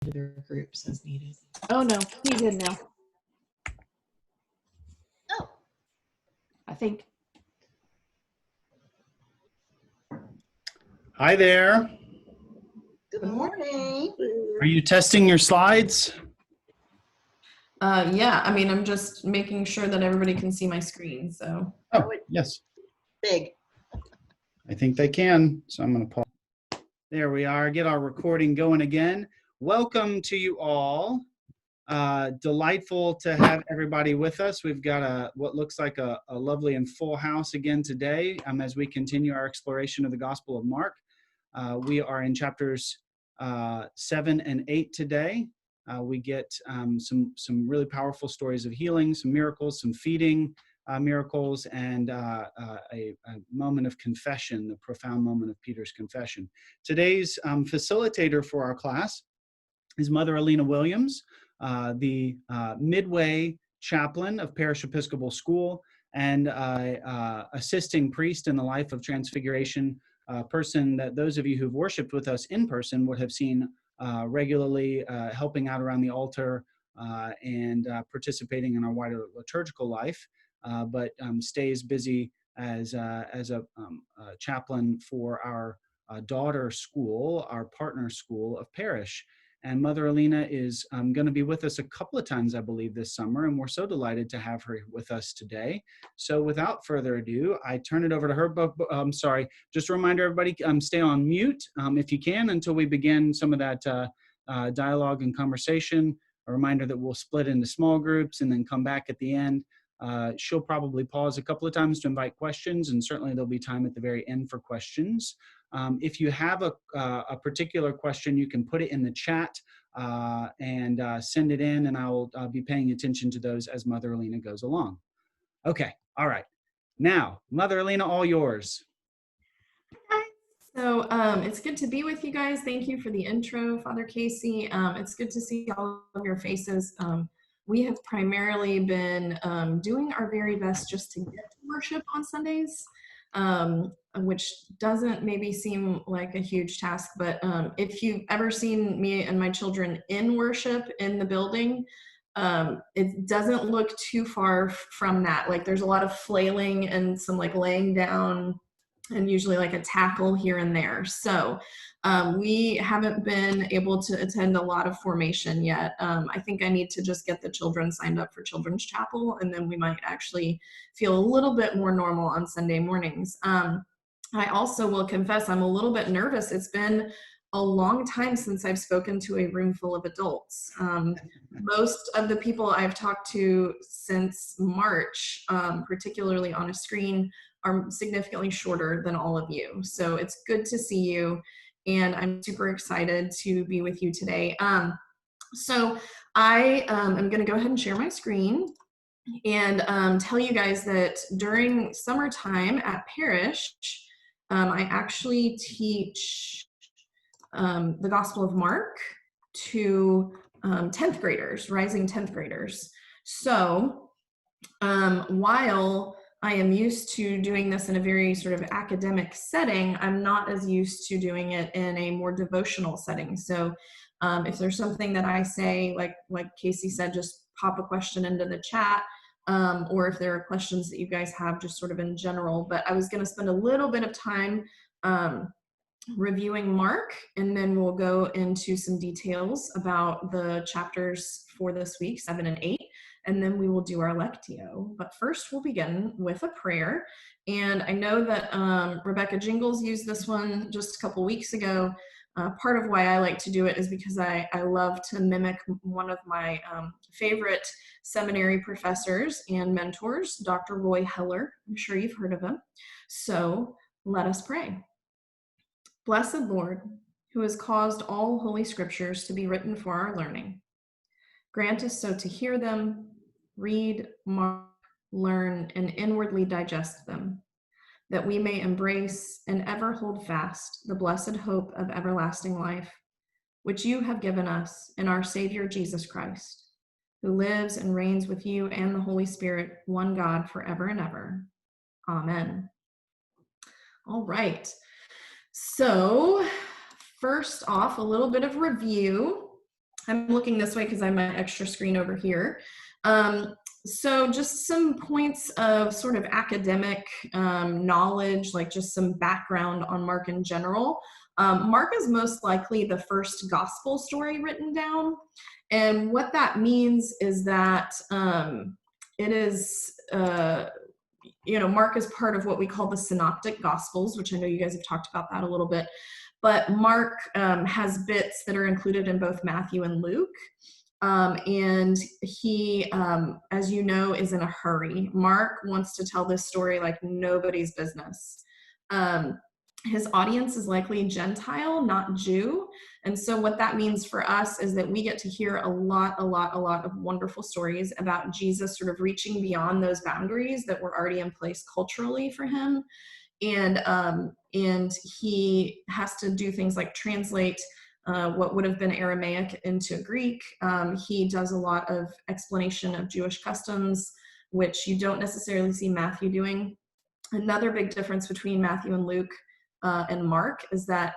to their groups as needed. Oh no, he's in now. Oh, I think. Hi there. good morning. Are you testing your slides? Yeah, I mean, I'm just making sure that everybody can see my screen, so. Oh, yes. Big. I think they can. So I'm going to pause. There we are. Get our recording going again. Welcome to you all. Delightful to have everybody with us. We've got what looks like a lovely and full house again today as we continue our exploration of the Gospel of Mark. We are in chapters 7 and 8 today. We get some really powerful stories of healing, some miracles, some feeding miracles, and a moment of confession, the profound moment of Peter's confession. Today's facilitator for our class is Mother Alina Williams, the Midway Chaplain of Parish Episcopal School and assisting priest in the life of Transfiguration, a person that those of you who've worshiped with us in person would have seen regularly helping out around the altar and participating in our wider liturgical life, but stays busy as a chaplain for our daughter school, our partner school of Parish. And Mother Alina is going to be with us a couple of times, I believe, this summer, and we're so delighted to have her with us today. So without further ado, I turn it over to her. But I'm sorry, just a reminder, everybody, stay on mute if you can until we begin some of that dialogue and conversation. A reminder that we'll split into small groups and then come back at the end. She'll probably pause a couple of times to invite questions, and certainly there'll be time at the very end for questions. If you have a particular question, you can put it in the chat and send it in, and I'll be paying attention to those as Mother Alina goes along. Okay, all right. Now, Mother Alina, all yours. So it's good to be with you guys. Thank you for the intro, Father Casey. It's good to see all of your faces. We have primarily been doing our very best just to get to worship on Sundays, which doesn't maybe seem like a huge task, but if you've ever seen me and my children in worship in the building, it doesn't look too far from that. Like there's a lot of flailing and some like laying down and usually like a tackle here and there. So we haven't been able to attend a lot of formation yet. I think I need to just get the children signed up for Children's Chapel, and then we might actually feel a little bit more normal on Sunday mornings. I also will confess I'm a little bit nervous. It's been a long time since I've spoken to a room full of adults. Most of the people I've talked to since March, particularly on a screen, are significantly shorter than all of you. So it's good to see you, and I'm super excited to be with you today. So I am going to go ahead and share my screen and tell you guys that during summertime at Parish, I actually teach the Gospel of Mark to 10th graders, rising 10th graders. So while I am used to doing this in a very sort of academic setting, I'm not as used to doing it in a more devotional setting. So if there's something that I say, like Casey said, just pop a question into the chat, or if there are questions that you guys have just sort of in general. But I was going to spend a little bit of time reviewing Mark, and then we'll go into some details about the chapters for this week, 7 and 8. And then we will do our Lectio. But first we'll begin with a prayer. And I know that Rebecca Jingles used this one just a couple weeks ago. Part of why I like to do it is because I love to mimic one of my favorite seminary professors and mentors, Dr. Roy Heller. I'm sure you've heard of him. So let us pray. Blessed Lord, who has caused all holy scriptures to be written for our learning, grant us so to hear them, read, mark, learn, and inwardly digest them, that we may embrace and ever hold fast the blessed hope of everlasting life, which you have given us in our Savior Jesus Christ, who lives and reigns with you and the Holy Spirit, one God, forever and ever. Amen. All right. So first off, a little bit of review. I'm looking this way because I have my extra screen over here. So just some points of sort of academic knowledge, like just some background on Mark in general. Mark is most likely the first gospel story written down. And what that means is that it is, Mark is part of what we call the synoptic gospels, which I know you guys have talked about that a little bit. But Mark has bits that are included in both Matthew and Luke. And he, as you know, is in a hurry. Mark wants to tell this story like nobody's business. His audience is likely Gentile, not Jew. And so what that means for us is that we get to hear a lot of wonderful stories about Jesus sort of reaching beyond those boundaries that were already in place culturally for him. And he has to do things like translate what would have been Aramaic into Greek. He does a lot of explanation of Jewish customs, which you don't necessarily see Matthew doing. Another big difference between Matthew and Luke and Mark is that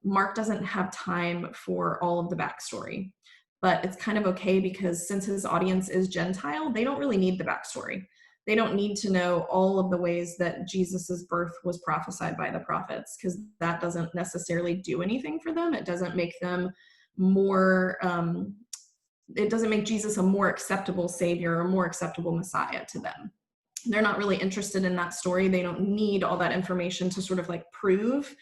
Mark doesn't have time for all of the backstory, but it's kind of okay because since his audience is Gentile, they don't really need the backstory. They don't need to know all of the ways that Jesus's birth was prophesied by the prophets, because that doesn't necessarily do anything for them. It doesn't make them more, it doesn't make Jesus a more acceptable savior or more acceptable Messiah to them. They're not really interested in that story. They don't need all that information to sort of like prove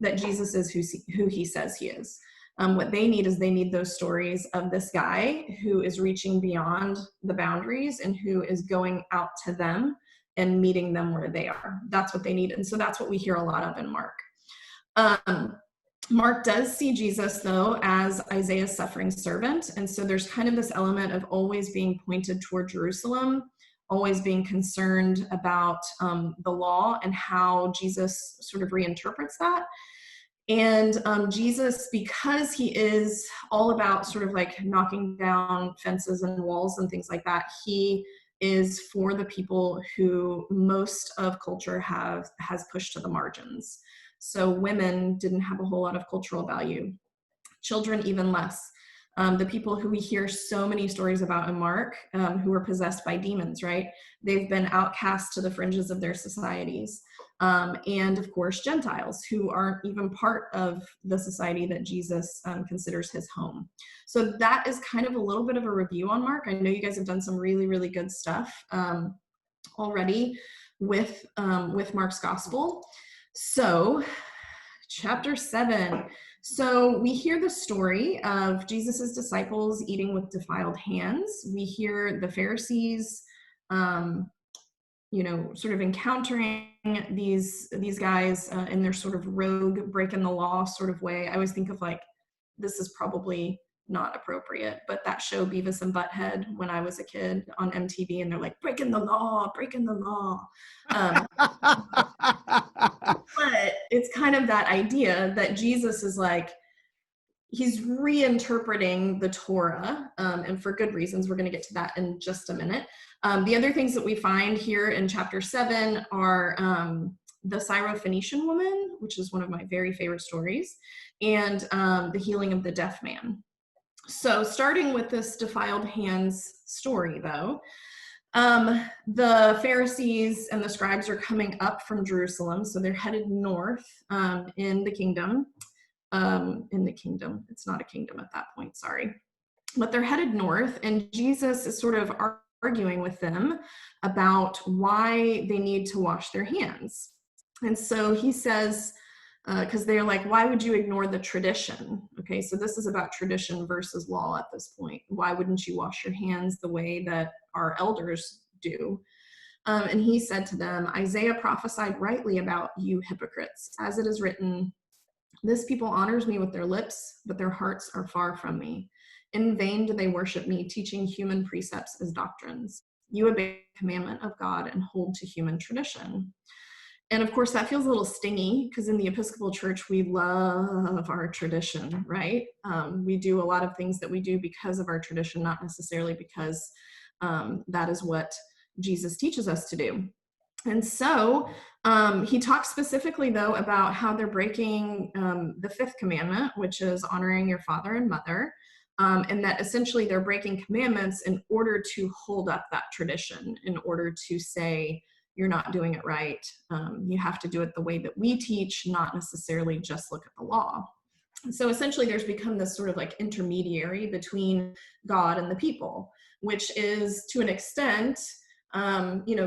that Jesus is who he says he is. What they need is they need those stories of this guy who is reaching beyond the boundaries and who is going out to them and meeting them where they are. That's what they need. And so that's what we hear a lot of in Mark. Mark does see Jesus, though, as Isaiah's suffering servant. And so there's kind of this element of always being pointed toward Jerusalem, always being concerned about the law and how Jesus sort of reinterprets that. And Jesus, because he is all about sort of like knocking down fences and walls and things like that, he is for the people who most of culture has pushed to the margins. So women didn't have a whole lot of cultural value. Children even less. The people who we hear so many stories about in Mark, who were possessed by demons, right? They've been outcast to the fringes of their societies. And of course, Gentiles who aren't even part of the society that Jesus considers his home. So that is kind of a little bit of a review on Mark. I know you guys have done some really good stuff already with Mark's gospel. So chapter 7. So we hear the story of Jesus's disciples eating with defiled hands. We hear the Pharisees, sort of encountering these guys in their sort of rogue, breaking the law sort of way. I always think of like, this is probably not appropriate, but that show Beavis and Butthead when I was a kid on MTV, and they're like, breaking the law. But it's kind of that idea that Jesus is like, he's reinterpreting the Torah, and for good reasons. We're going to get to that in just a minute. The other things that we find here in chapter 7 are the Syrophoenician woman, which is one of my very favorite stories, and the healing of the deaf man. So starting with this defiled hands story, though, the Pharisees and the scribes are coming up from Jerusalem, so they're headed north in the kingdom. It's not a kingdom at that point, sorry. But they're headed north, and Jesus is sort of arguing with them about why they need to wash their hands. And so he says, because they're like, why would you ignore the tradition? Okay, so this is about tradition versus law at this point. Why wouldn't you wash your hands the way that our elders do? And he said to them, Isaiah prophesied rightly about you hypocrites, as it is written, this people honors me with their lips, but their hearts are far from me. In vain do they worship me, teaching human precepts as doctrines. You obey the commandment of God and hold to human tradition. And of course, that feels a little stingy because in the Episcopal Church, we love our tradition, right? We do a lot of things that we do because of our tradition, not necessarily because that is what Jesus teaches us to do. And so he talks specifically, though, about how they're breaking the 5th commandment, which is honoring your father and mother. and that essentially they're breaking commandments in order to hold up that tradition, in order to say, you're not doing it right. You have to do it the way that we teach, not necessarily just look at the law. So essentially there's become this sort of like intermediary between God and the people, which is to an extent,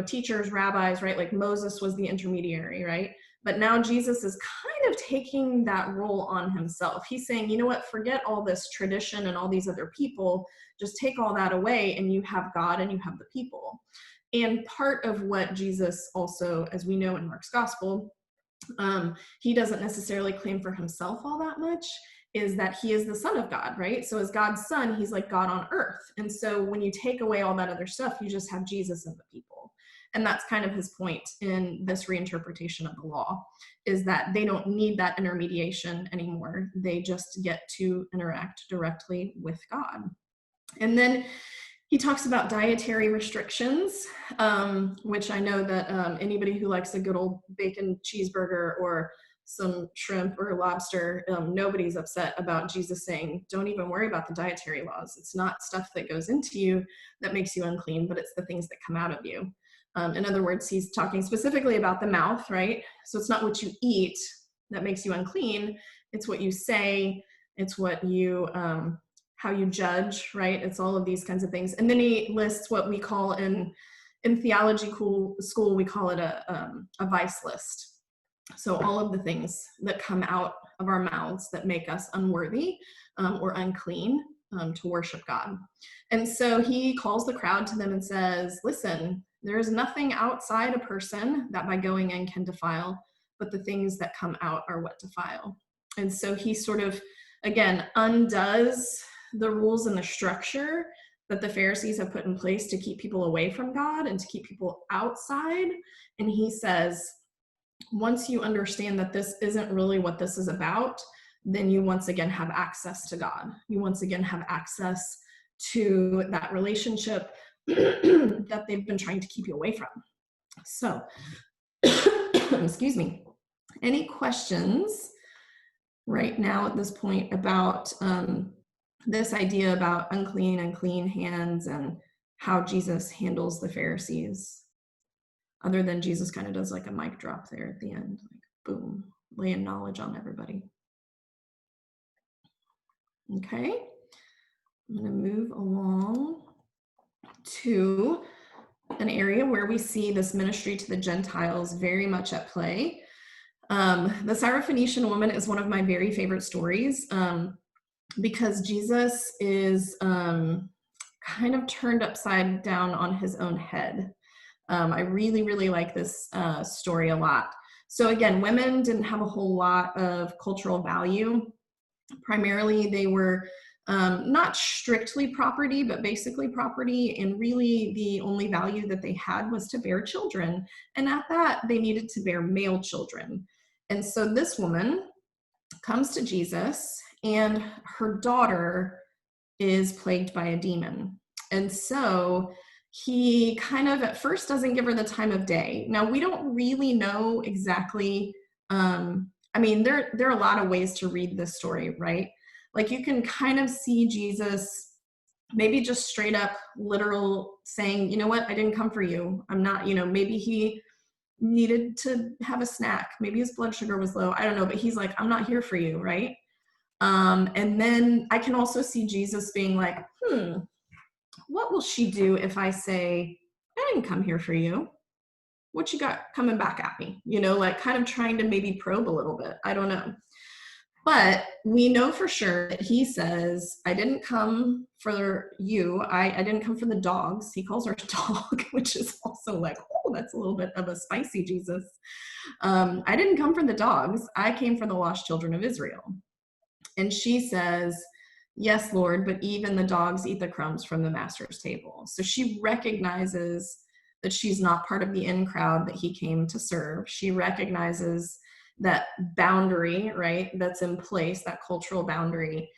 teachers, rabbis, right? Like Moses was the intermediary, right? But now Jesus is kind of taking that role on himself. He's saying, you know what, forget all this tradition and all these other people, just take all that away and you have God and you have the people. And part of what Jesus also, as we know in Mark's gospel, he doesn't necessarily claim for himself all that much, is that he is the Son of God, right? So as God's son, he's like God on earth. And so when you take away all that other stuff, you just have Jesus and the people. And that's kind of his point in this reinterpretation of the law, is that they don't need that intermediation anymore. They just get to interact directly with God. And then he talks about dietary restrictions, which I know that anybody who likes a good old bacon cheeseburger or some shrimp or lobster, nobody's upset about Jesus saying, don't even worry about the dietary laws. It's not stuff that goes into you that makes you unclean, but it's the things that come out of you. In other words, he's talking specifically about the mouth, right? So it's not what you eat that makes you unclean. It's what you say. It's what you, how you judge, right? It's all of these kinds of things. And then he lists what we call in theology school, we call it a vice list. So all of the things that come out of our mouths that make us unworthy or unclean to worship God. And so he calls the crowd to them and says, listen, there is nothing outside a person that by going in can defile, but the things that come out are what defile. And so he sort of, again, undoes the rules and the structure that the Pharisees have put in place to keep people away from God and to keep people outside. And he says, once you understand that this isn't really what this is about, then you once again have access to God. You once again have access to that relationship that they've been trying to keep you away from. So, excuse me. Any questions right now at this point about this idea about unclean and clean hands and how Jesus handles the Pharisees? Other than Jesus kind of does like a mic drop there at the end, like boom, laying knowledge on everybody. Okay, I'm going to move along to an area where we see this ministry to the Gentiles very much at play. The Syrophoenician woman is one of my very favorite stories because Jesus is kind of turned upside down on his own head. I really, really like this story a lot. So again, women didn't have a whole lot of cultural value. Primarily, they were not strictly property, but basically property. And really, the only value that they had was to bear children. And at that, they needed to bear male children. And so this woman comes to Jesus, and her daughter is plagued by a demon. And so he kind of at first doesn't give her the time of day. Now, we don't really know exactly, I mean, there are a lot of ways to read this story, right? Like you can kind of see Jesus maybe just straight up literal saying, you know what, I didn't come for you. I'm not, maybe he needed to have a snack. Maybe his blood sugar was low. I don't know, but he's like, I'm not here for you, right? And then I can also see Jesus being like, what will she do if I say, I didn't come here for you? What you got coming back at me? Like kind of trying to maybe probe a little bit. I don't know. But we know for sure that he says, I didn't come for you. I didn't come for the dogs. He calls her a dog, which is also like, oh, that's a little bit of a spicy Jesus. I didn't come for the dogs. I came for the lost children of Israel. And she says, yes, Lord, but even the dogs eat the crumbs from the master's table. So she recognizes that she's not part of the in crowd that he came to serve. She recognizes that boundary, right, that's in place, that cultural boundary.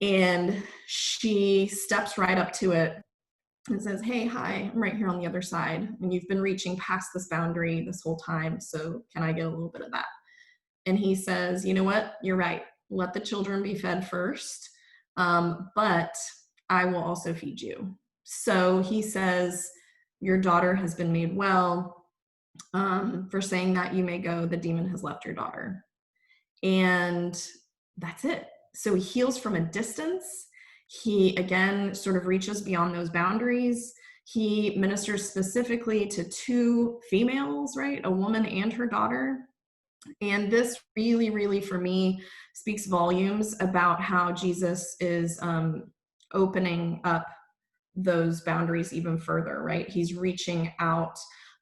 And she steps right up to it and says, hey, hi, I'm right here on the other side. And you've been reaching past this boundary this whole time. So can I get a little bit of that? And he says, you know what? You're right. Let the children be fed first. but I will also feed you. So he says, your daughter has been made well. For saying that, you may go, the demon has left your daughter. And that's it. So he heals from a distance. He, again, sort of reaches beyond those boundaries. He ministers specifically to 2 females, right? A woman and her daughter. And this really, really, for me, speaks volumes about how Jesus is opening up those boundaries even further, right? He's reaching out.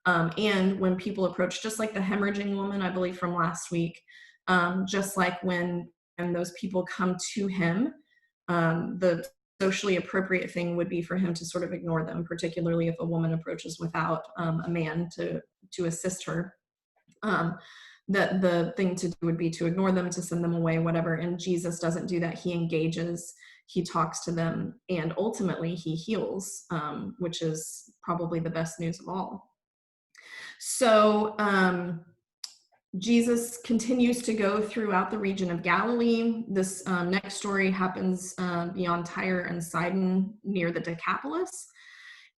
And when people approach, just like the hemorrhaging woman, I believe from last week, just like when those people come to him, the socially appropriate thing would be for him to sort of ignore them, particularly if a woman approaches without a man to assist her. The thing to do would be to ignore them, to send them away, whatever. And Jesus doesn't do that. He engages, he talks to them, and ultimately he heals, which is probably the best news of all. So Jesus continues to go throughout the region of Galilee. This next story happens beyond Tyre and Sidon near the Decapolis.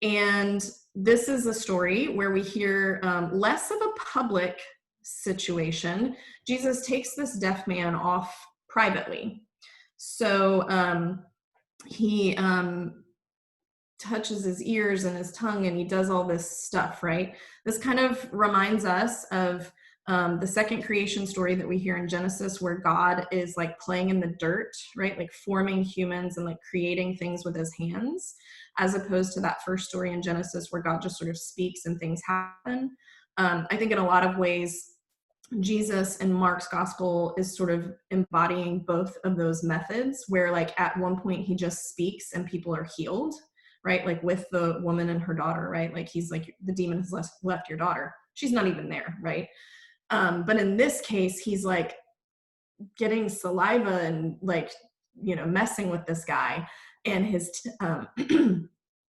And this is a story where we hear less of a public situation. Jesus takes this deaf man off privately. So he touches his ears and his tongue, and he does all this stuff, right? This kind of reminds us of the second creation story that we hear in Genesis, where God is like playing in the dirt, right? Like forming humans and like creating things with his hands, as opposed to that first story in Genesis where God just sort of speaks and things happen. I think in a lot of ways, Jesus in Mark's gospel is sort of embodying both of those methods, where like at one point he just speaks and people are healed, right? Like with the woman and her daughter, right? Like he's like, the demon has left your daughter. She's not even there, right? But in this case, he's like getting saliva and like, you know, messing with this guy, and his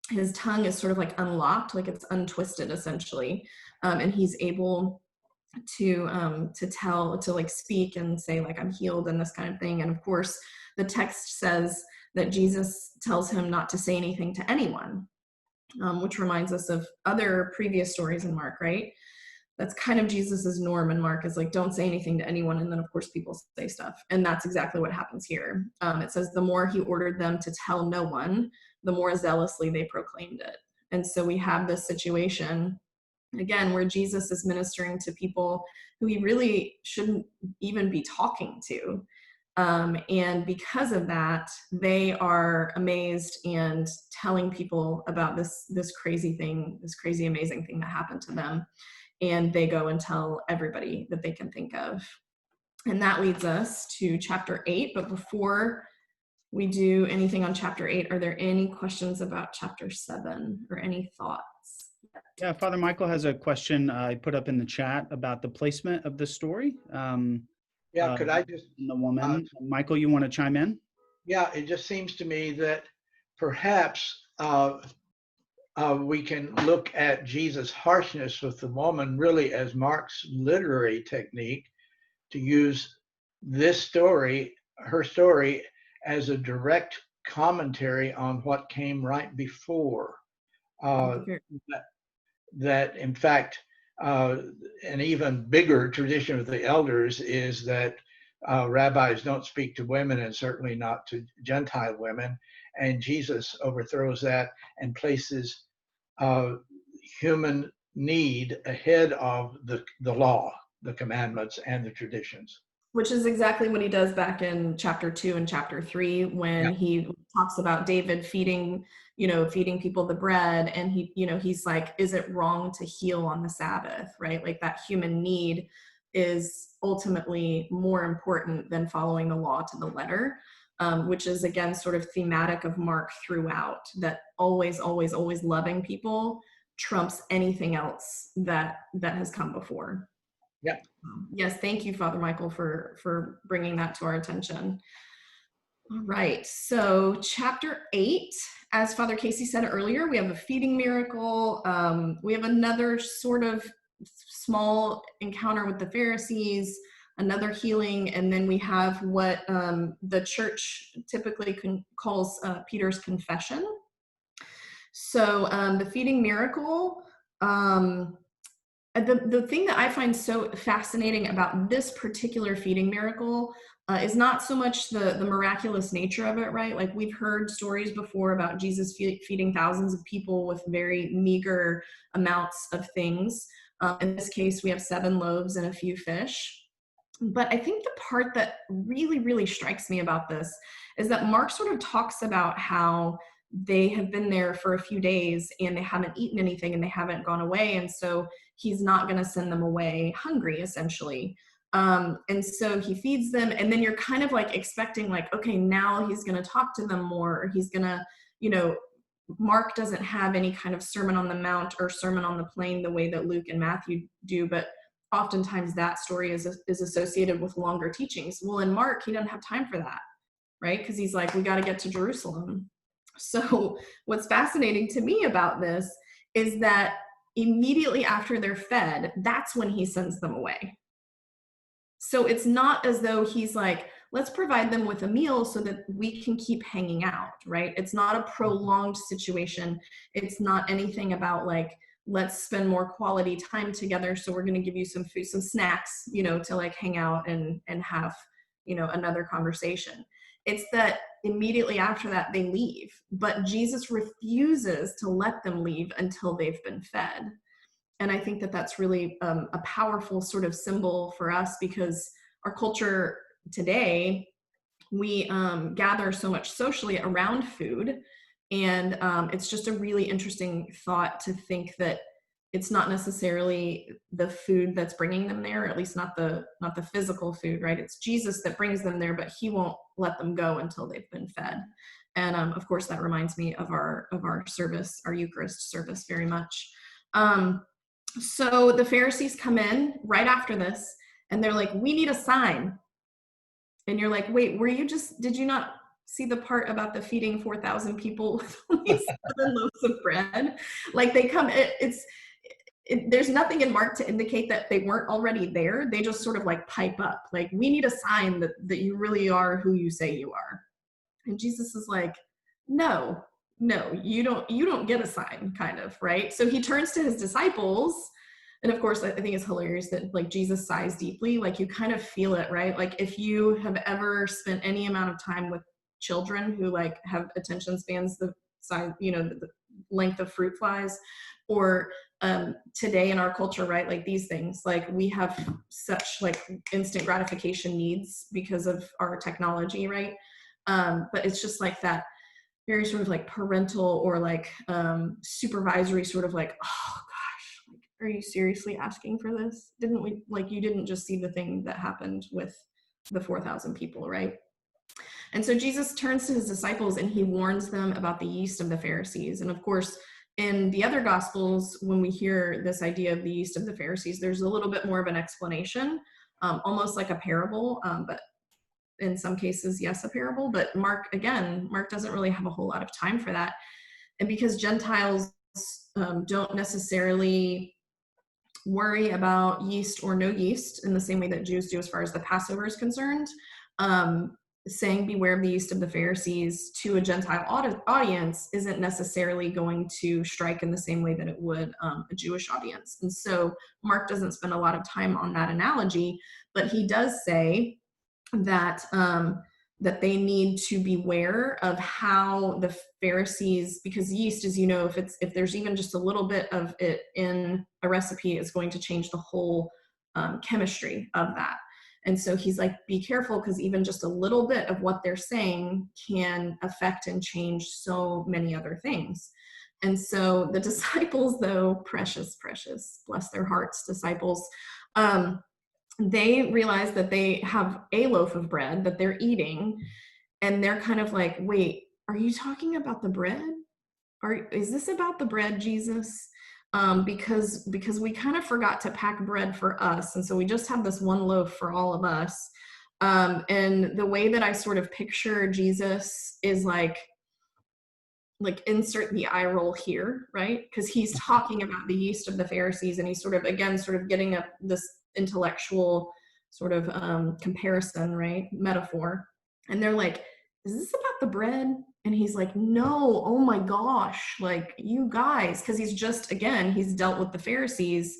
his tongue is sort of like unlocked, like it's untwisted essentially, and he's able to like speak and say like, I'm healed and this kind of thing. And of course, the text says that Jesus tells him not to say anything to anyone, which reminds us of other previous stories in Mark, right? That's kind of Jesus's norm in Mark, is like, don't say anything to anyone. And then of course people say stuff. And that's exactly what happens here. It says the more he ordered them to tell no one, the more zealously they proclaimed it. And so we have this situation again where Jesus is ministering to people who he really shouldn't even be talking to. And because of that, they are amazed and telling people about this crazy thing, this crazy, amazing thing that happened to them. And they go and tell everybody that they can think of. And that leads us to chapter 8. But before we do anything on chapter 8, are there any questions about chapter 7 or any thoughts? Yeah, Father Michael has a question I put up in the chat about the placement of the story. Yeah, could I just, the woman, Michael, you want to chime in? yeah, it just seems to me that perhaps we can look at Jesus' harshness with the woman really as Mark's literary technique to use this story, her story, as a direct commentary on what came right before. That in fact, an even bigger tradition of the elders is that rabbis don't speak to women, and certainly not to Gentile women. And Jesus overthrows that and places human need ahead of the law, the commandments, and the traditions. Which is exactly what he does back in chapter 2 and chapter 3, when he talks about David feeding people the bread, and he's like, is it wrong to heal on the Sabbath, right? Like that human need is ultimately more important than following the law to the letter, which is again sort of thematic of Mark throughout, that always, always, always loving people trumps anything else that has come before. Yeah. Yes, thank you, Father Michael, for bringing that to our attention. All right, so chapter 8, as Father Casey said earlier, we have a feeding miracle. We have another sort of small encounter with the Pharisees. another healing, and then we have what the church typically calls Peter's confession. So the feeding miracle, the thing that I find so fascinating about this particular feeding miracle is not so much the miraculous nature of it, right? Like we've heard stories before about Jesus feeding thousands of people with very meager amounts of things. In this case, we have 7 loaves and a few fish. But I think the part that really, really strikes me about this is that Mark sort of talks about how they have been there for a few days and they haven't eaten anything and they haven't gone away. And so he's not going to send them away hungry, essentially. And so he feeds them, and then you're kind of like expecting like, okay, now he's going to talk to them more, or he's going to, Mark doesn't have any kind of Sermon on the Mount or Sermon on the Plain the way that Luke and Matthew do, but oftentimes that story is associated with longer teachings. Well, in Mark, he doesn't have time for that, right? Because he's like, we got to get to Jerusalem. So what's fascinating to me about this is that immediately after they're fed, that's when he sends them away. So it's not as though he's like, let's provide them with a meal so that we can keep hanging out, right? It's not a prolonged situation. It's not anything about like, let's spend more quality time together. So we're going to give you some food, some snacks, to like hang out and have, another conversation. It's that immediately after that they leave, but Jesus refuses to let them leave until they've been fed. And I think that that's really a powerful sort of symbol for us, because our culture today, we gather so much socially around food. And it's just a really interesting thought to think that it's not necessarily the food that's bringing them there, at least not the physical food, right? It's Jesus that brings them there, but he won't let them go until they've been fed. And of course, that reminds me of our service, our Eucharist service, very much. So the Pharisees come in right after this, and they're like, we need a sign. And you're like, wait, did you not see the part about the feeding 4,000 people with only 7 loaves of bread? Like they come, there's nothing in Mark to indicate that they weren't already there. They just sort of like pipe up, like, we need a sign that you really are who you say you are. And Jesus is like, no, you don't get a sign, kind of, right? So he turns to his disciples, and of course, I think it's hilarious that like Jesus sighs deeply, like you kind of feel it, right? Like if you have ever spent any amount of time with children who like have attention spans the size, the length of fruit flies, or today in our culture, right? Like these things, like we have such like instant gratification needs because of our technology, right? But it's just like that very sort of like parental or like supervisory sort of like, oh gosh, like, are you seriously asking for this? You didn't just see the thing that happened with the 4,000 people, right? And so Jesus turns to his disciples and he warns them about the yeast of the Pharisees. And of course, in the other Gospels, when we hear this idea of the yeast of the Pharisees, there's a little bit more of an explanation, almost like a parable, but in some cases, yes, a parable. But Mark doesn't really have a whole lot of time for that. And because Gentiles don't necessarily worry about yeast or no yeast in the same way that Jews do as far as the Passover is concerned, saying beware of the yeast of the Pharisees to a Gentile audience isn't necessarily going to strike in the same way that it would a Jewish audience. And so Mark doesn't spend a lot of time on that analogy, but he does say that that they need to beware of how the Pharisees, because yeast, as you know, if there's even just a little bit of it in a recipe, is going to change the whole chemistry of that. And so he's like, be careful, because even just a little bit of what they're saying can affect and change so many other things. And so the disciples, though, precious, bless their hearts, disciples, they realize that they have a loaf of bread that they're eating, and they're kind of like, wait, are you talking about the bread? Is this about the bread, Jesus? Because we kind of forgot to pack bread for us, and so we just have this one loaf for all of us. And the way that I sort of picture Jesus is like insert the eye roll here, right? Because he's talking about the yeast of the Pharisees, and he's sort of getting up this intellectual sort of comparison, right? Metaphor. And they're like, is this about the bread? And he's like, no, oh my gosh, like you guys, because he's just, again, he's dealt with the Pharisees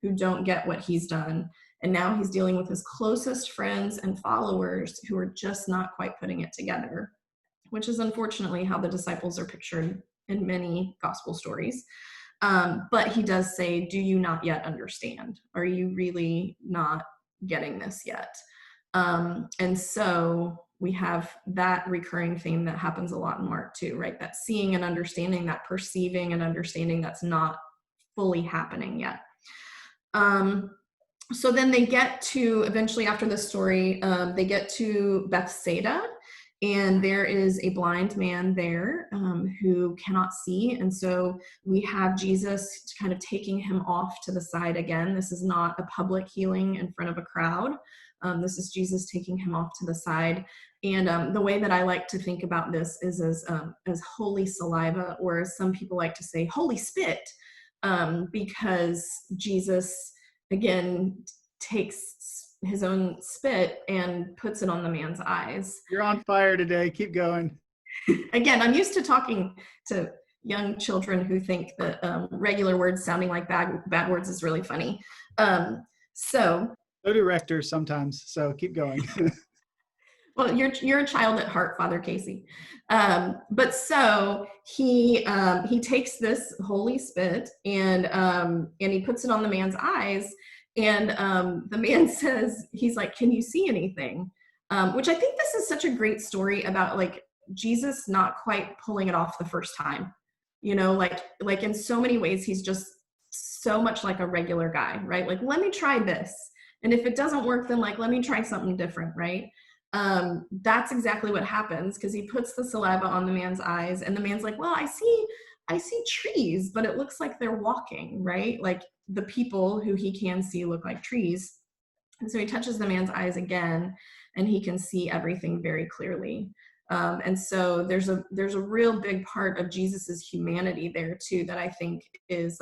who don't get what he's done. And now he's dealing with his closest friends and followers who are just not quite putting it together, which is unfortunately how the disciples are pictured in many gospel stories. But he does say, do you not yet understand? Are you really not getting this yet? And so we have that recurring theme that happens a lot in Mark too, right? That seeing and understanding, that perceiving and understanding that's not fully happening yet. So then they get to, eventually after this story, they get to Bethsaida, and there is a blind man there who cannot see. And so we have Jesus kind of taking him off to the side again. This is not a public healing in front of a crowd. This is Jesus taking him off to the side. And the way that I like to think about this is as holy saliva, or as some people like to say, holy spit, because Jesus, again, takes his own spit and puts it on the man's eyes. You're on fire today. Keep going. Again, I'm used to talking to young children who think that regular words sounding like bad words is really funny. So do rectors sometimes, so keep going. Well, you're a child at heart, Father Casey. But so he takes this holy spit and he puts it on the man's eyes, and the man says, he's like, "Can you see anything?" Which I think this is such a great story about like Jesus not quite pulling it off the first time. You know, like in so many ways, he's just so much like a regular guy, right? Like, let me try this, and if it doesn't work, then like let me try something different, right? That's exactly what happens, because he puts the saliva on the man's eyes, and the man's like, well, I see trees, but it looks like they're walking, right? Like the people who he can see look like trees. And so he touches the man's eyes again, and he can see everything very clearly. And so there's a real big part of Jesus's humanity there too, that I think is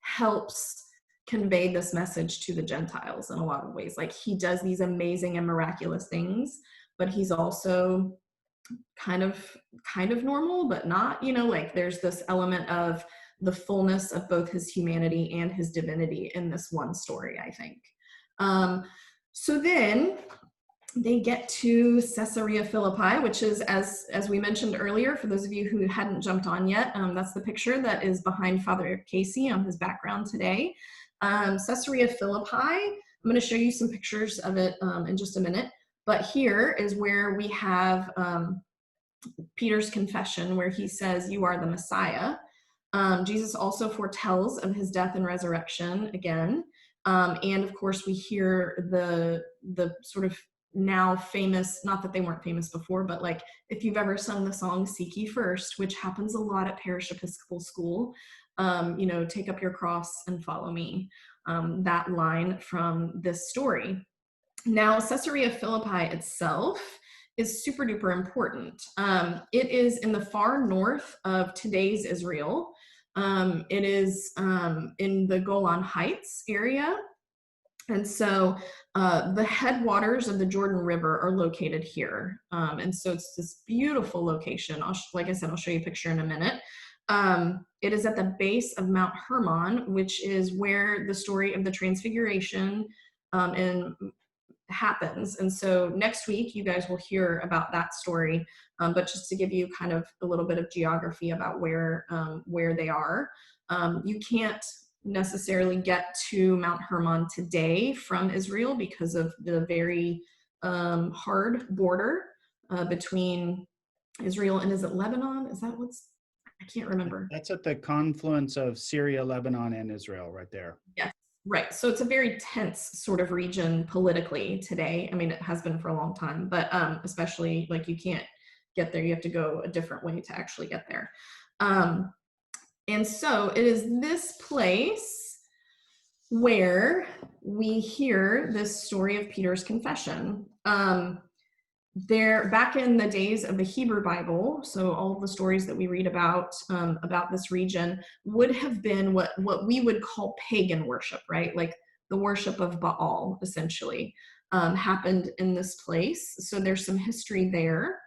helps convey this message to the Gentiles in a lot of ways. Like he does these amazing and miraculous things, but he's also kind of normal, but not, you know, like there's this element of the fullness of both his humanity and his divinity in this one story, I think. So then they get to Caesarea Philippi, which is, as we mentioned earlier, for those of you who hadn't jumped on yet, that's the picture that is behind Father Casey on his background today. Caesarea Philippi, I'm going to show you some pictures of it in just a minute, but here is where we have Peter's confession, where he says, "You are the Messiah." Jesus also foretells of his death and resurrection again, and of course we hear the sort of now famous, not that they weren't famous before, but like if you've ever sung the song "Seek Ye First," which happens a lot at Parish Episcopal School, you know, "Take up your cross and follow me," that line from this story. Now, Caesarea Philippi itself is super duper important. It is in the far north of today's Israel. It is in the Golan Heights area. And so the headwaters of the Jordan River are located here. And so it's this beautiful location. Like I said, I'll show you a picture in a minute. It is at the base of Mount Hermon, which is where the story of the Transfiguration happens. And so next week, you guys will hear about that story. But just to give you kind of a little bit of geography about where they are, you can't necessarily get to Mount Hermon today from Israel because of the very hard border between Israel and, is it Lebanon? Is that what's, I can't remember. That's at the confluence of Syria, Lebanon, and Israel right there. Yes, right. So it's a very tense sort of region politically today. I mean, it has been for a long time, but especially like you can't get there. You have to go a different way to actually get there. And so it is this place where we hear this story of Peter's confession. There, back in the days of the Hebrew Bible, so all of the stories that we read about this region would have been what we would call pagan worship, right? Like the worship of Baal, essentially, happened in this place. So there's some history there.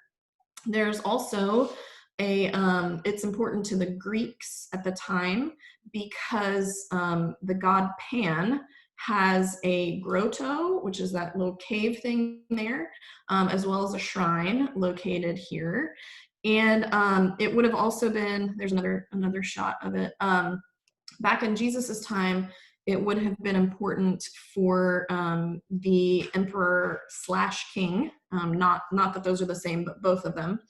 There's also it's important to the Greeks at the time because the god Pan has a grotto, which is that little cave thing there, as well as a shrine located here. And it would have also been, there's another shot of it. Back in Jesus's time, it would have been important for the emperor / king, not that those are the same, but both of them.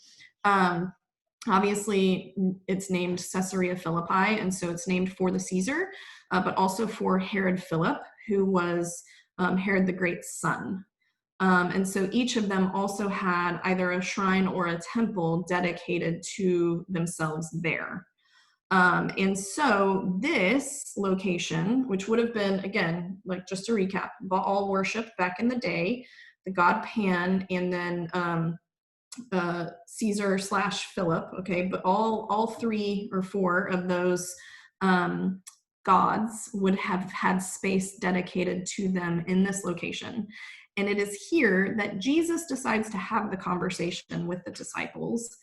Obviously, it's named Caesarea Philippi, and so it's named for the Caesar, but also for Herod Philip, who was Herod the Great's son. And so each of them also had either a shrine or a temple dedicated to themselves there. And so this location, which would have been, again, like just to recap, Baal worship back in the day, the god Pan, and then Caesar / Philip, okay, but all 3 or 4 of those gods would have had space dedicated to them in this location. And it is here that Jesus decides to have the conversation with the disciples.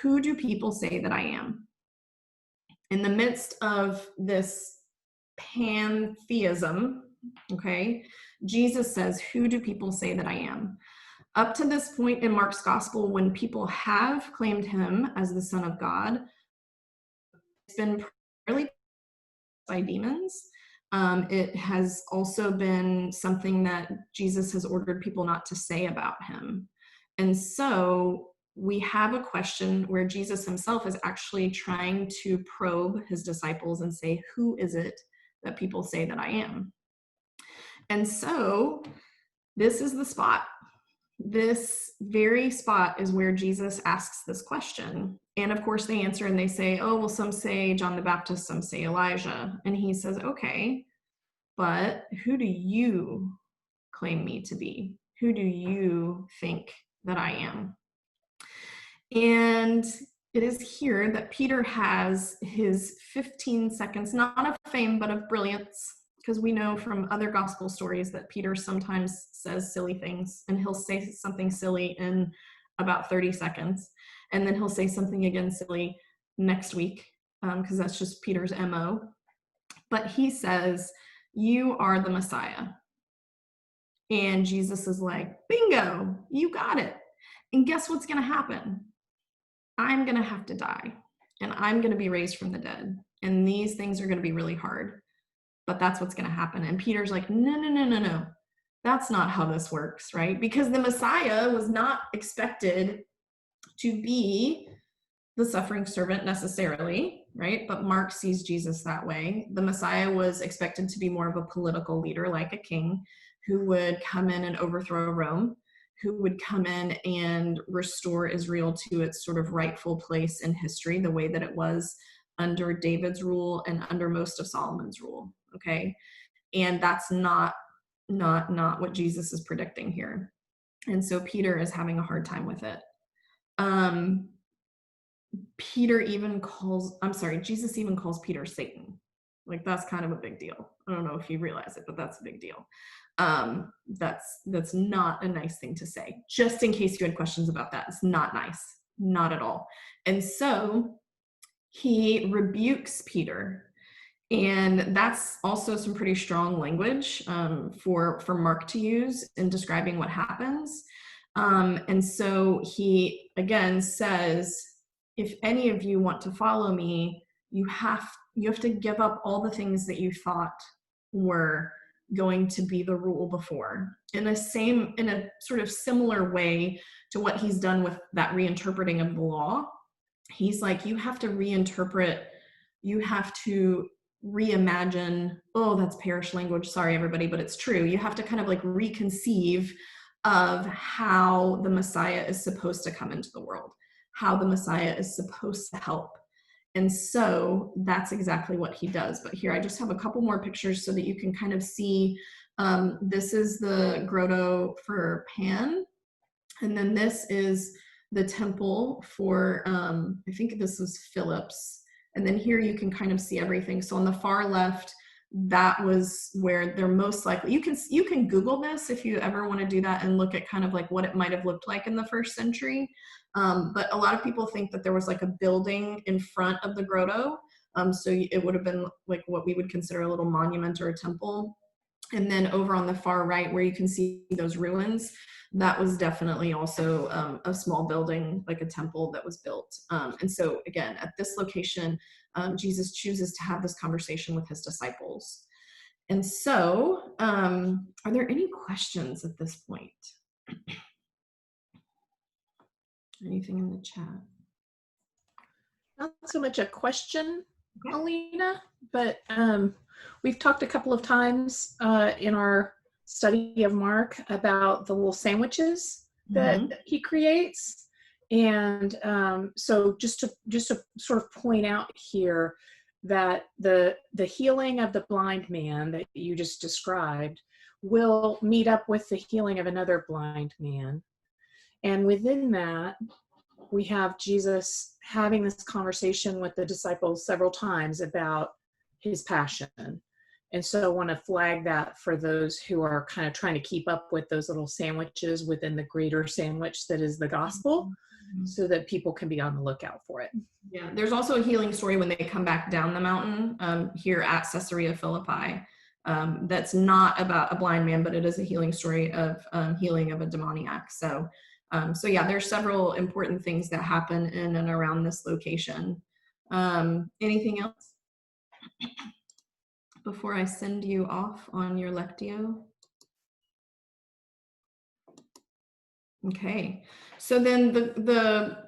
Who do people say that I am? In the midst of this pantheism, okay, Jesus says, who do people say that I am? Up to this point in Mark's gospel, when people have claimed him as the Son of God, it's been primarily by demons. It has also been something that Jesus has ordered people not to say about him. And so we have a question where Jesus himself is actually trying to probe his disciples and say, who is it that people say that I am? And so this is the spot. This very spot is where Jesus asks this question. And of course they answer and they say, oh, well, some say John the Baptist, some say Elijah. And he says, okay, but who do you claim me to be? Who do you think that I am? And it is here that Peter has his 15 seconds, not of fame, but of brilliance. Because we know from other gospel stories that Peter sometimes says silly things, and he'll say something silly in about 30 seconds. And then he'll say something again silly next week, because that's just Peter's MO. But he says, you are the Messiah. And Jesus is like, bingo, you got it. And guess what's going to happen? I'm going to have to die, and I'm going to be raised from the dead. And these things are going to be really hard. But that's what's going to happen. And Peter's like, no. That's not how this works, right? Because the Messiah was not expected to be the suffering servant necessarily, right? But Mark sees Jesus that way. The Messiah was expected to be more of a political leader, like a king, who would come in and overthrow Rome, who would come in and restore Israel to its sort of rightful place in history, the way that it was under David's rule and under most of Solomon's rule. Okay, and that's not what Jesus is predicting here. And so Peter is having a hard time with it. Jesus even calls Peter Satan. Like, that's kind of a big deal. I don't know if you realize it, but that's a big deal. That's not a nice thing to say. Just in case you had questions about that, it's not nice, not at all. And so he rebukes Peter. And that's also some pretty strong language for Mark to use in describing what happens. And so he, again, says, if any of you want to follow me, you have to give up all the things that you thought were going to be the rule before. In a sort of similar way to what he's done with that reinterpreting of the law. He's like, you have to reinterpret, you have to reimagine. Oh, that's parish language, sorry everybody, but it's true. You have to kind of like reconceive of how the Messiah is supposed to come into the world, how the Messiah is supposed to help. And so that's exactly what he does. But here I just have a couple more pictures so that you can kind of see. This is the grotto for Pan, and then this is the temple for I think this was Philip's. And then here you can kind of see everything. So on the far left, that was where they're most likely. You can Google this if you ever want to do that and look at kind of like what it might have looked like in the first century. But a lot of people think that there was like a building in front of the grotto. So it would have been like what we would consider a little monument or a temple. And then over on the far right where you can see those ruins, that was definitely also a small building, like a temple that was built. And so again, at this location, Jesus chooses to have this conversation with his disciples. And so, are there any questions at this point? Anything in the chat? Not so much a question, Alina, but we've talked a couple of times in our study of Mark about the little sandwiches that he creates. And so just to sort of point out here that the healing of the blind man that you just described will meet up with the healing of another blind man. And within that, we have Jesus having this conversation with the disciples several times about his passion. And so I want to flag that for those who are kind of trying to keep up with those little sandwiches within the greater sandwich that is the gospel, so that people can be on the lookout for it. Yeah, there's also a healing story when they come back down the mountain here at Caesarea Philippi. That's not about a blind man, but it is a healing story of healing of a demoniac. So yeah, there's several important things that happen in and around this location. Anything else before I send you off on your Lectio? Okay, so then the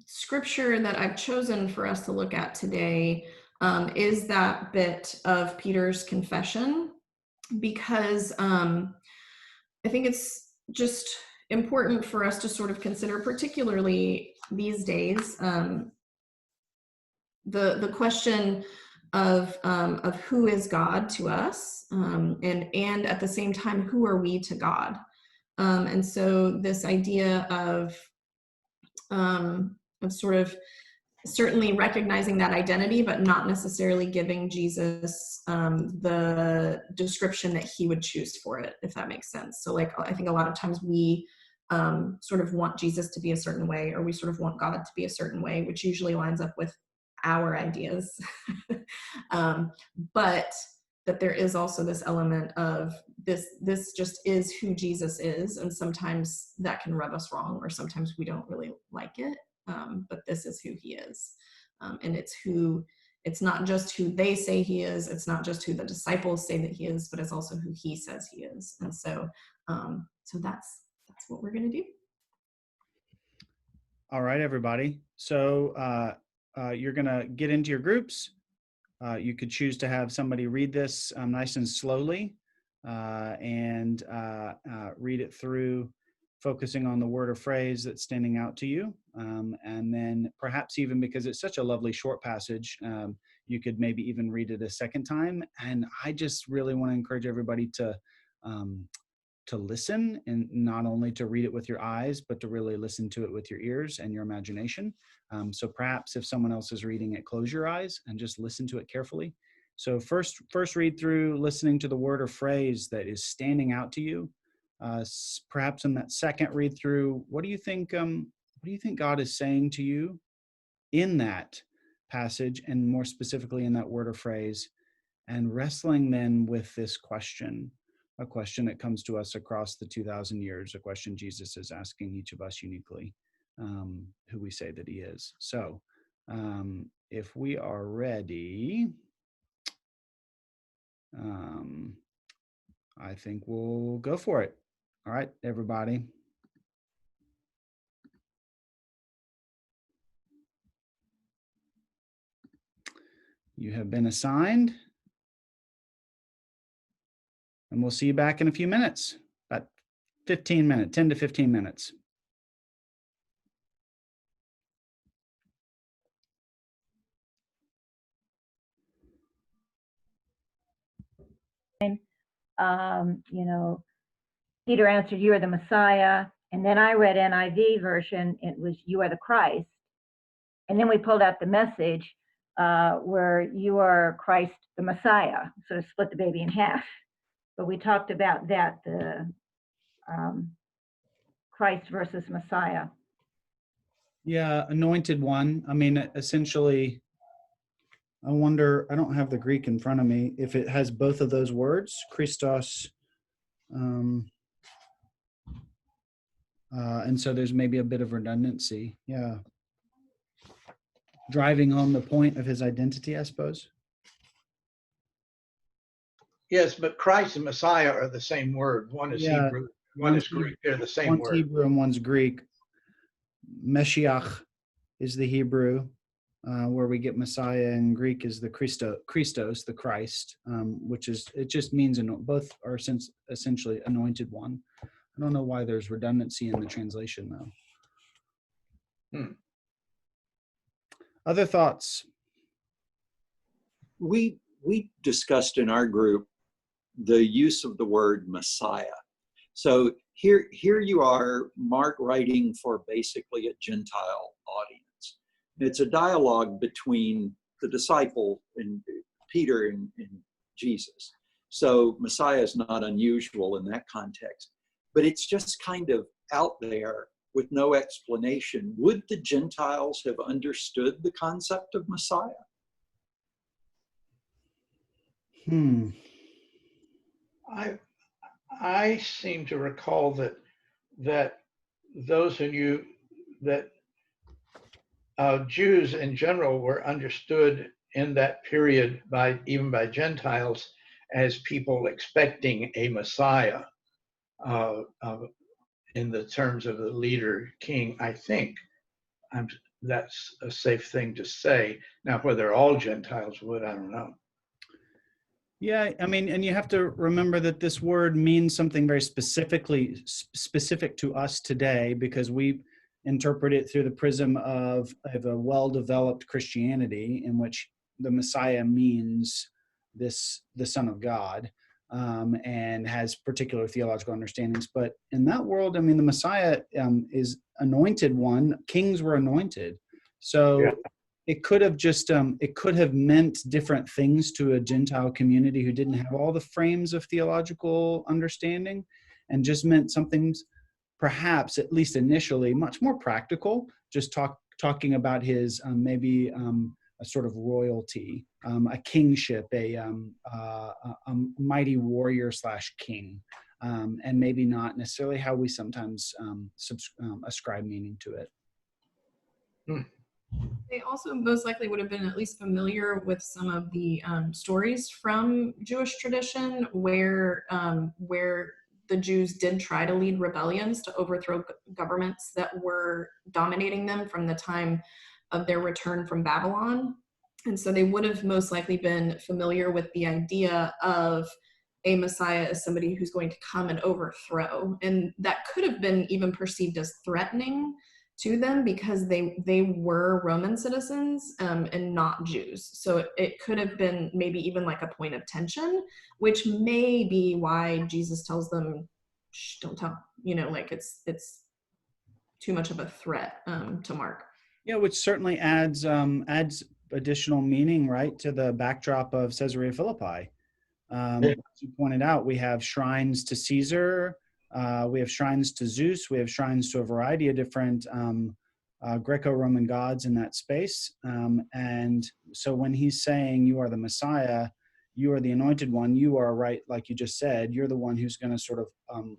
scripture that I've chosen for us to look at today is that bit of Peter's confession, because I think it's just important for us to sort of consider, particularly these days, the question of who is God to us, and at the same time, who are we to God? And so this idea of sort of certainly recognizing that identity, but not necessarily giving Jesus the description that he would choose for it, if that makes sense. So like, I think a lot of times we sort of want Jesus to be a certain way, or we sort of want God to be a certain way, which usually lines up with our ideas. But that there is also this element of this just is who Jesus is, and sometimes that can rub us wrong, or sometimes we don't really like it, but this is who he is. And it's not just who they say he is, it's not just who the disciples say that he is, but it's also who he says he is. And so that's what we're going to do. All right, everybody. So you're going to get into your groups. You could choose to have somebody read this nice and slowly and read it through, focusing on the word or phrase that's standing out to you. And then perhaps even because it's such a lovely short passage, you could maybe even read it a second time. And I just really want to encourage everybody to listen, and not only to read it with your eyes, but to really listen to it with your ears and your imagination. So perhaps if someone else is reading it, close your eyes and just listen to it carefully. So first read through, listening to the word or phrase that is standing out to you. Perhaps in that second read through, what do you think God is saying to you in that passage, and more specifically in that word or phrase, and wrestling then with this question, a question that comes to us across the 2,000 years, a question Jesus is asking each of us uniquely, who we say that he is. So if we are ready, I think we'll go for it. All right, everybody. You have been assigned. And we'll see you back in a few minutes, about 10 to 15 minutes. Peter answered, "You are the Messiah." And then I read NIV version. It was, "You are the Christ." And then we pulled out the Message. where you are Christ the Messiah, sort of split the baby in half. But we talked about that, the Christ versus Messiah. Yeah, anointed one. I mean, essentially, I wonder, I don't have the Greek in front of me, if it has both of those words, Christos, and so there's maybe a bit of redundancy. Yeah. Driving home the point of his identity, I suppose. Yes, but Christ and Messiah are the same word. One is Yeah, Hebrew, one is Greek. They're the same one's word. Hebrew and one's Greek. Meshiach is the Hebrew, where we get Messiah, and Greek is the Christos, the Christ, which is, it just means, both are essentially anointed one. I don't know why there's redundancy in the translation, though. Other thoughts? We discussed in our group the use of the word Messiah. So here you are, Mark, writing for basically a Gentile audience. It's a dialogue between the disciple and Peter and Jesus. So Messiah is not unusual in that context, but it's just kind of out there with no explanation. Would the Gentiles have understood the concept of Messiah? I seem to recall that those who knew that Jews in general were understood in that period even by Gentiles as people expecting a Messiah in the terms of the leader king. I think that's a safe thing to say. Now, whether all Gentiles would, I don't know. Yeah, I mean, and you have to remember that this word means something very specific to us today, because we interpret it through the prism of a well-developed Christianity, in which the Messiah means the Son of God, and has particular theological understandings. But in that world, I mean, the Messiah is anointed one. Kings were anointed. So yeah. It could have just, it could have meant different things to a Gentile community who didn't have all the frames of theological understanding, and just meant something perhaps, at least initially, much more practical, just talking about his maybe a sort of royalty, a kingship, a mighty warrior / king, and maybe not necessarily how we sometimes ascribe meaning to it. They also most likely would have been at least familiar with some of the stories from Jewish tradition where the Jews did try to lead rebellions to overthrow governments that were dominating them from the time of their return from Babylon. And so they would have most likely been familiar with the idea of a Messiah as somebody who's going to come and overthrow. And that could have been even perceived as threatening to them, because they were Roman citizens and not Jews. So it could have been maybe even like a point of tension, which may be why Jesus tells them, shh, don't tell, like it's too much of a threat to Mark. Yeah, which certainly adds additional meaning, right, to the backdrop of Caesarea Philippi. As you pointed out, we have shrines to Caesar, we have shrines to Zeus, we have shrines to a variety of different Greco-Roman gods in that space. And so when he's saying you are the Messiah, you are the anointed one, you are, right, like you just said, you're the one who's going to sort of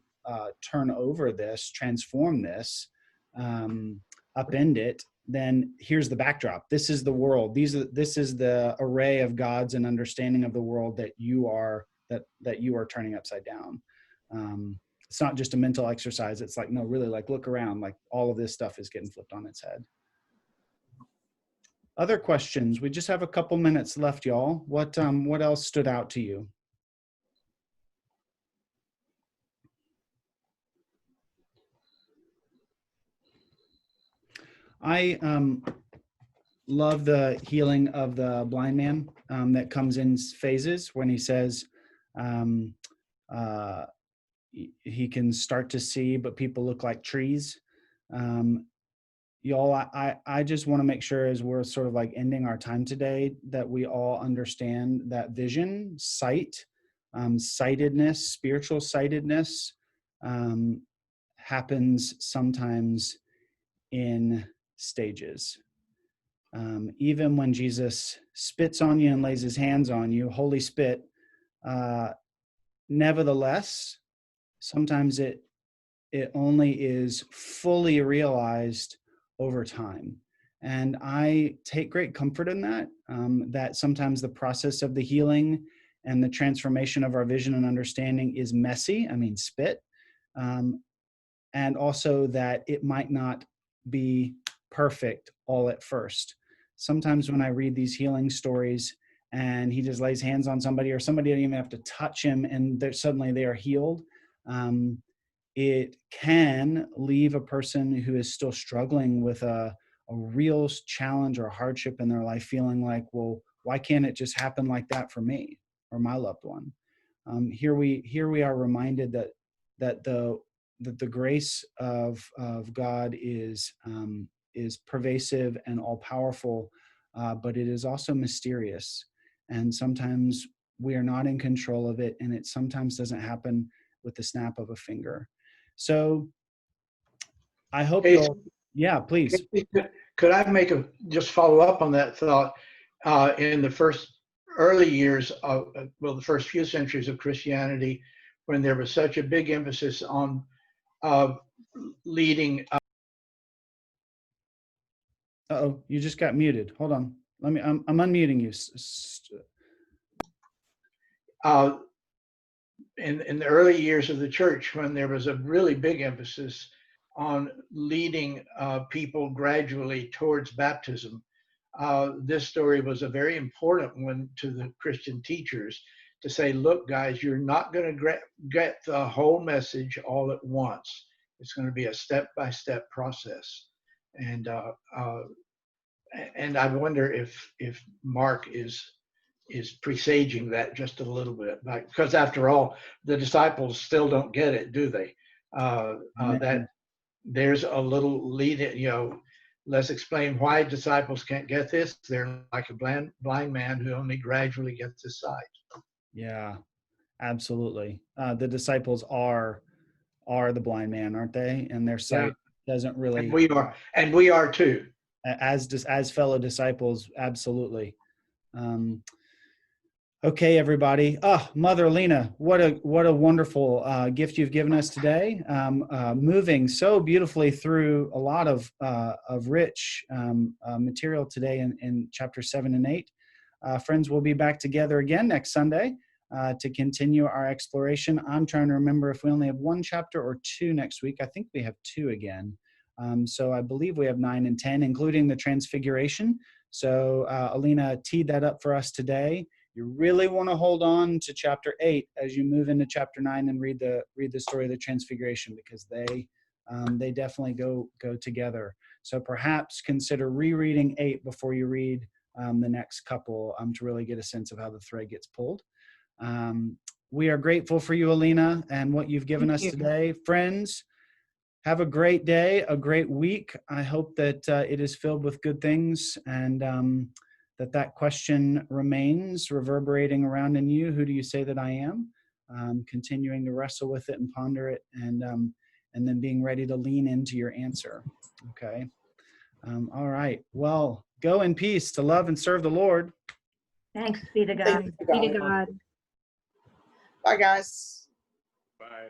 turn over this, transform this, upend it, then here's the backdrop. This is the world. This is the array of gods and understanding of the world that you are turning upside down. It's not just a mental exercise. It's like, no, really, like, look around, like all of this stuff is getting flipped on its head. Other questions? We just have a couple minutes left, y'all. What else stood out to you? I love the healing of the blind man that comes in phases when he says he can start to see, but people look like trees. y'all, I just want to make sure as we're sort of like ending our time today that we all understand that vision, sight, sightedness, spiritual sightedness happens sometimes in stages. Even when Jesus spits on you and lays his hands on you, holy spit, nevertheless, sometimes it only is fully realized over time. And I take great comfort in that, that sometimes the process of the healing and the transformation of our vision and understanding is messy, spit, and also that it might not be perfect all at first. Sometimes when I read these healing stories and he just lays hands on somebody, or somebody didn't even have to touch him and suddenly they are healed, it can leave a person who is still struggling with a real challenge or a hardship in their life feeling like, well, why can't it just happen like that for me or my loved one? Here we are reminded that the grace of God is pervasive and all powerful, but it is also mysterious. And sometimes we are not in control of it, and it sometimes doesn't happen with the snap of a finger. So I hope you'll, yeah, please. Could I just follow up on that thought? In the first early years of, the first few centuries of Christianity, when there was such a big emphasis on leading. Uh-oh, you just got muted. Hold on. I'm unmuting you. In the early years of the church, when there was a really big emphasis on leading people gradually towards baptism, this story was a very important one to the Christian teachers to say, look, guys, you're not going to get the whole message all at once. It's going to be a step-by-step process. And I wonder if Mark is presaging that just a little bit, because after all, the disciples still don't get it, do they? That there's a little lead in, let's explain why disciples can't get this. They're like a blind man who only gradually gets his sight. Yeah, absolutely. The disciples are the blind man, aren't they? And their sight doesn't really. And we are too. As fellow disciples, absolutely. Okay, everybody. Mother Alina, what a wonderful gift you've given us today. Moving so beautifully through a lot of rich material today in chapter 7 and 8. Friends, we'll be back together again next Sunday to continue our exploration. I'm trying to remember if we only have one chapter or two next week. I think we have two again. So I believe we have 9 and 10, including the Transfiguration. So Alina teed that up for us today. You really want to hold on to chapter 8 as you move into chapter 9 and read the story of the Transfiguration, because they definitely go together. So perhaps consider rereading 8 before you read the next couple to really get a sense of how the thread gets pulled. We are grateful for you, Alina, and what you've given us today. Friends, have a great day, a great week. I hope that it is filled with good things, and that question remains reverberating around in you. Who do you say that I am? Continuing to wrestle with it and ponder it, and then being ready to lean into your answer. Okay. All right. Well, go in peace to love and serve the Lord. Thanks be to God. Be to God. Bye, guys. Bye.